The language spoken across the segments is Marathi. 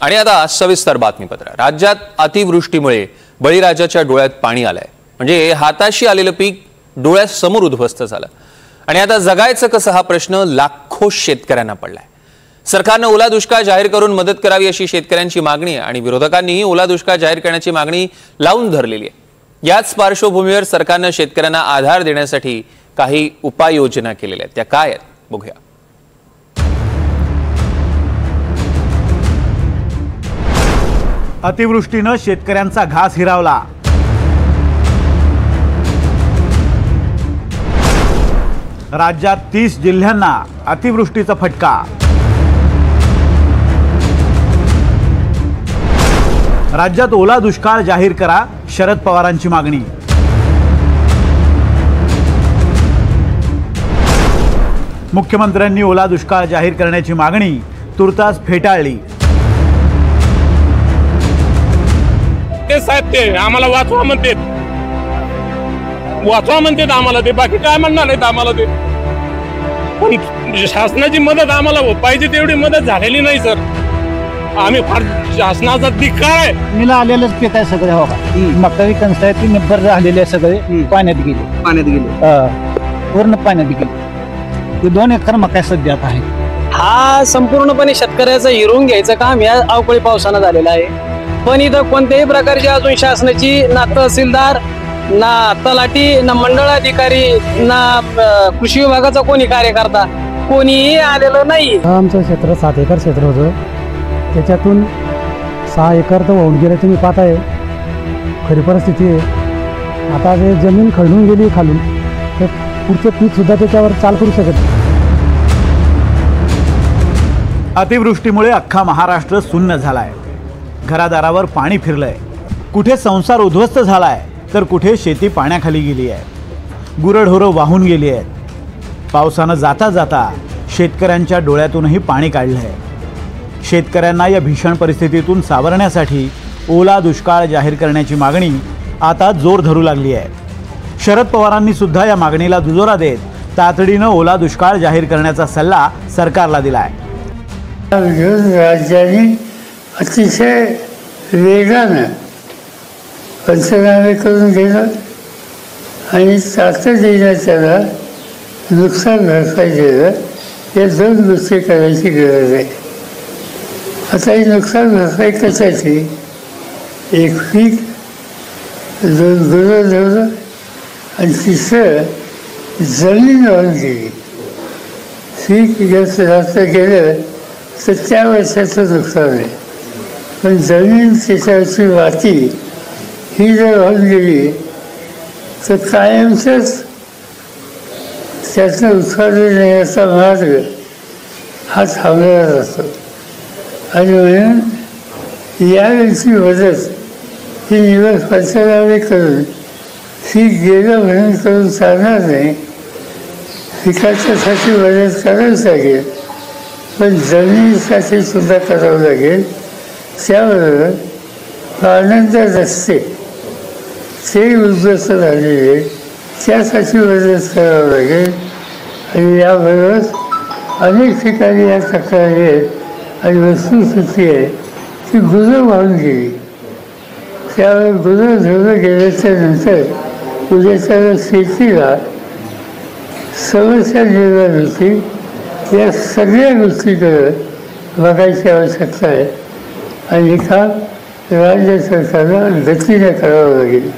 आणि आता सविस्तर बातमीपत्र। राज्यात अतिवृष्टीमुळे बळीराजाच्या डोळ्यात पाणी आलंय। म्हणजे हाताशी आलेलं पीक डोळ्यासमोर उद्ध्वस्त झालं आणि आता जगायचं कसं हा प्रश्न लाखो शेतकऱ्यांना पडलाय। सरकारने ओला दुष्काळ जाहीर करून मदत करावी अशी शेतकऱ्यांची मागणी आहे आणि विरोधकांनीही ओला दुष्काळ जाहीर करण्याची मागणी लावून धरलेली आहे। याच पार्श्वभूमीवर सरकारने शेतकऱ्यांना आधार देण्यासाठी काही उपाययोजना केलेल्या आहेत। त्या काय आहेत बघूया। अतिवृष्टीने शेतकऱ्यांचा घास हिरावला। राज्यात 30 जिल्ह्यांना अतिवृष्टीचा फटका। राज्यात ओला दुष्काळ जाहीर करा, शरद पवारांची मागणी। मुख्यमंत्र्यांनी ओला दुष्काळ जाहीर करण्याची मागणी तुर्तास फेटाळली। ते साहेब ते आम्हाला वाचवा म्हणतात आम्हाला, ते बाकी काय म्हणणार नाहीत आम्हाला। ते पण शासनाची मदत आम्हाला पाहिजे तेवढी मदत झालेली नाही सर। आम्ही फार शासनाचा धिक्कार आहे। मीला आलेलंच पीक आहे सगळे, हो मका कणस आहे ती निब्बर झालेले सगळे पाण्यात गेले पूर्ण पाण्यात गेले। ते 2 एकर मका सध्यात आहे। हा संपूर्णपणे शेतकऱ्याचं हिरवून घ्यायचं काम या अवकाळी पावसानं झालेलं आहे। पण इथं कोणत्याही प्रकारची अजून शासनाची ना तहसीलदार ना तलाठी ना मंडळ अधिकारी ना कृषी विभागाचा कोणी कार्यकर्ता कोणीही आलेलं नाही। आमचं क्षेत्र 7 एकर क्षेत्र होतं, त्याच्यातून 6 एकर तर वाहून गेलं। तुम्ही पाहताय खरी परिस्थिती आहे। आता जे जमीन खळून गेली खालून, तर पुढचं पीक सुद्धा त्याच्यावर चाल करू शकत नाही। अतिवृष्टीमुळे अख्खा महाराष्ट्र सुन्न झालाय। घरादारावर पाणी फिरलंय। कुठे संसार उद्ध्वस्त झालाय तर कुठे शेती पाण्याखाली गेली आहे। गुरढोरं वाहून गेली आहेत। पावसानं जाता जाता शेतकऱ्यांच्या डोळ्यातूनही पाणी काढलंय। शेतकऱ्यांना या भीषण परिस्थितीतून सावरण्यासाठी ओला दुष्काळ जाहीर करण्याची मागणी आता जोर धरू लागली आहे। शरद पवारांनी सुद्धा या मागणीला दुजोरा देत तातडीनं ओला दुष्काळ जाहीर करण्याचा सल्ला सरकारला दिलाय। राज्याने अतिशय वेगानं पंचनामे करून घेणं आणि तातडीनं त्याला नुकसान भरपाई देणं, या 2 गोष्टी करायची गरज आहे। आता ही नुकसान भरपाई कशाची? एक पीक, 2 गुरढोरं आणि 3रं जमीन वाहून गेली। पीक जास्त गेलं तर त्या वर्षाचं नुकसान आहे, पण जमीन त्याच्यावरची माती ही जर वाहून गेली तर कायमचंच त्याचं उत्पादन येण्याचा मार्ग हा थांबलेला असतो। आणि म्हणून यावेळची मदत ही निवड पंचनामे करून पीक गेलं म्हणून करून चालणार नाही। पिकाच्यासाठी मदत करावीच लागेल, पण जमिनीसाठी सुद्धा करावं लागेल। त्याबरोबर पाण्याचे रस्ते ते उद्ध्वस्त झालेले, त्यासाठी मदत करावं लागेल। आणि याबरोबर अनेक ठिकाणी या तक्रारी आहेत आणि वस्तुस्थिती आहे की गुरं वाहून गेली। त्यामुळे गुरढोरं गेल्याच्या नंतर उद्याच्या शेतीला समस्या निर्माण होती। या सगळ्या गोष्टीकडे बघायची आवश्यकता आहे आणि हे काम राज्य सरकारला गतीने करावं लागेल।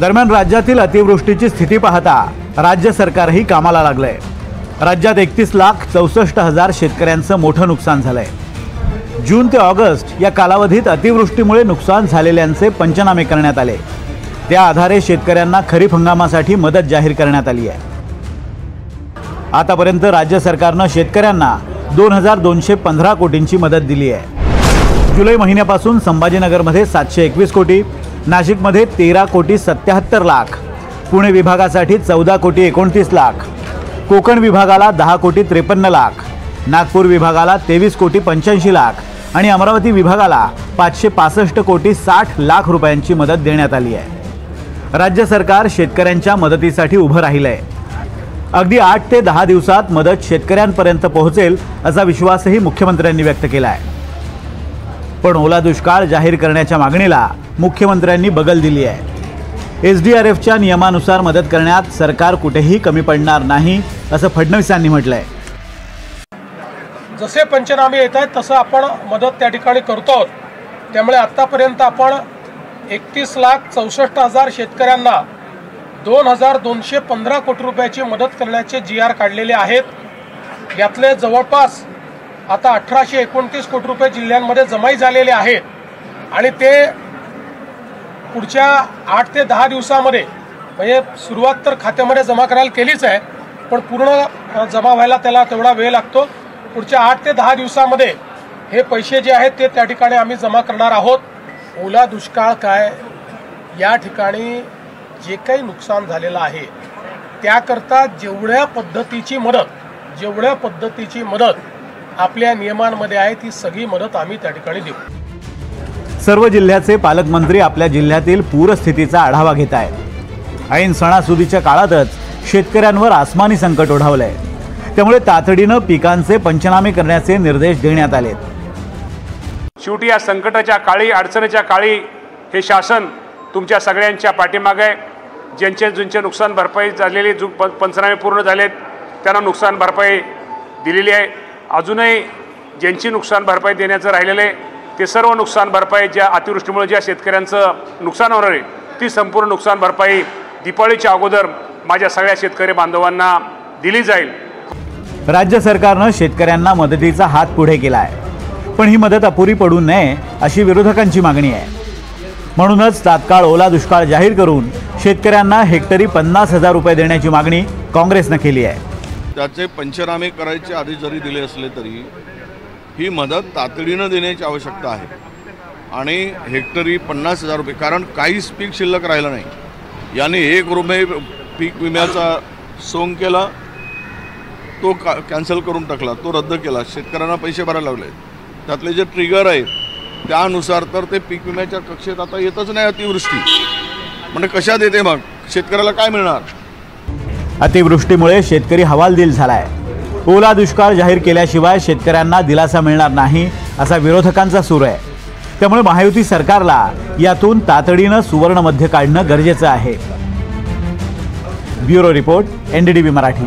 दरम्यान राज्यातील अतिवृष्टीची स्थिती पाहता राज्य सरकारही कामाला लागलंय। राज्यात 31,64,000 शेतकऱ्यांचं मोठं नुकसान झालंय। जून ते ऑगस्ट या कालावधीत अतिवृष्टीमुळे नुकसान झालेल्यांचे पंचनामे करण्यात आले। त्या आधारे शेतकऱ्यांना खरीप हंगामासाठी मदत जाहीर करण्यात आली आहे। आतापर्यंत राज्य सरकारनं शेतकऱ्यांना 2,215 कोटींची मदत दिली आहे। जुलै महिन्यापासून संभाजीनगरमध्ये 721 कोटी, नाशिकमध्ये 13 कोटी 77 लाख, पुणे विभागासाठी 14 कोटी 29 लाख, कोकण विभागाला 10 कोटी 53 लाख, नागपूर विभागाला 23 कोटी 85 लाख आणि अमरावती विभागाला 565 कोटी 60 लाख रुपयांची मदत देण्यात आली आहे। राज्य सरकार शेतकऱ्यांच्या मदतीसाठी उभं राहिलंय। अगदी 8 ते 10 दिवसात मदत शेतकऱ्यांपर्यंत पोहोचेल असा विश्वासही मुख्यमंत्र्यांनी व्यक्त केला आहे। पण ओला दुष्काळ जाहीर करण्याच्या मागणीला मुख्यमंत्र्यांनी बगल दिली आहे। SDRFच्या नियमानुसार मदत करण्यात सरकार कुठेही कमी पडणार नाही असं फडणवीसांनी म्हटलंय। जसे पंचनामे येत आहेत तसं आपण मदत त्या ठिकाणी करतो आहोत। त्यामुळे आतापर्यंत आपण 31,64,000 शेतकऱ्यांना 2,215 कोटी रुपयाची मदत करण्याचे GR काढलेले आहेत। यातले जवळपास आता 1,829 कोटी रुपये जिल्ह्यांमध्ये जमाई झालेले आहेत आणि ते पुढच्या 8 ते 10 दिवसामध्ये म्हणजे सुरुवात तर खात्यामध्ये जमा करायला केलीच आहे, पण पूर्ण जमा व्हायला त्याला तेवढा वेळ लागतो। पुढच्या 8 ते 10 दिवसामध्ये हे पैसे जे आहेत ते त्या ठिकाणी आम्ही जमा करणार आहोत। ओला दुष्काळ काय, या ठिकाणी जे काही नुकसान झालेलं आहे त्याकरता जेवढ्या पद्धतीची मदत आपल्या नियमांमध्ये आहे ती सगळी मदत आम्ही त्या ठिकाणी देऊ। सर्व जिल्ह्याचे पालकमंत्री आपल्या जिल्ह्यातील पूरस्थितीचा आढावा घेत आहेत। ऐन सणासुदीच्या काळातच शेतकऱ्यांवर आसमानी संकट ओढावलंय, त्यामुळे तातडीनं पिकांचे पंचनामे करण्याचे निर्देश देण्यात आलेत। शेवटी या संकटाच्या काळी, अडचणीच्या काळी हे शासन तुमच्या सगळ्यांच्या पाठीमागे आहे। ज्यांचे नुकसान भरपाई झालेली, पंचनामे पूर्ण झालेत त्यांना नुकसान भरपाई दिलेली आहे। अजूनही ज्यांची नुकसान भरपाई देण्याचं राहिलेलं आहे ते सर्व नुकसान भरपाई ज्या अतिवृष्टीमुळे ज्या शेतकऱ्यांचं नुकसान होणार आहे ती संपूर्ण नुकसान भरपाई दिवाळीच्या अगोदर माझ्या सगळ्या शेतकरी बांधवांना दिली जाईल। राज्य सरकारनं शेतकऱ्यांना मदतीचा हात पुढे केला आहे, पण ही मदत अपुरी पडू नये अशी विरोधकांची मागणी आहे। म्हणूनच तात्काळ ओला दुष्काळ जाहीर करून शेतकऱ्यांना हेक्टरी 50,000 रुपये देण्याची मागणी काँग्रेसनं केली आहे। त्याचे पंचनामे करायचे आधी जरी दिले असले तरी ही मदत तातडीनं देण्याची आवश्यकता आहे आणि हेक्टरी 50,000 रुपये, कारण काहीच पीक शिल्लक राहिलं नाही। याने 1 रुपये पीक विम्याचा सोंग केला, तो कॅन्सल करून टाकला, तो रद्द केला, शेतकऱ्यांना पैसे भरायला लावले। त्यातले जे ट्रिगर आहेत त्यानुसार तर ते पीक विम्याच्या कक्षेत आता येतच नाही अतिवृष्टी, म्हणजे कशात येते मग शेतकऱ्याला काय मिळणार? अतिवृष्टीमुळे शेतकरी हवालदिल झालाय। ओला दुष्काळ जाहीर केल्याशिवाय शेतकऱ्यांना दिलासा मिळणार नाही असा विरोधकांचा सूर आहे। त्यामुळे महायुती सरकारला यातून तातडीनं सुवर्ण मध्य काढणं गरजेचं आहे। Bureau report, NDTV Marathi.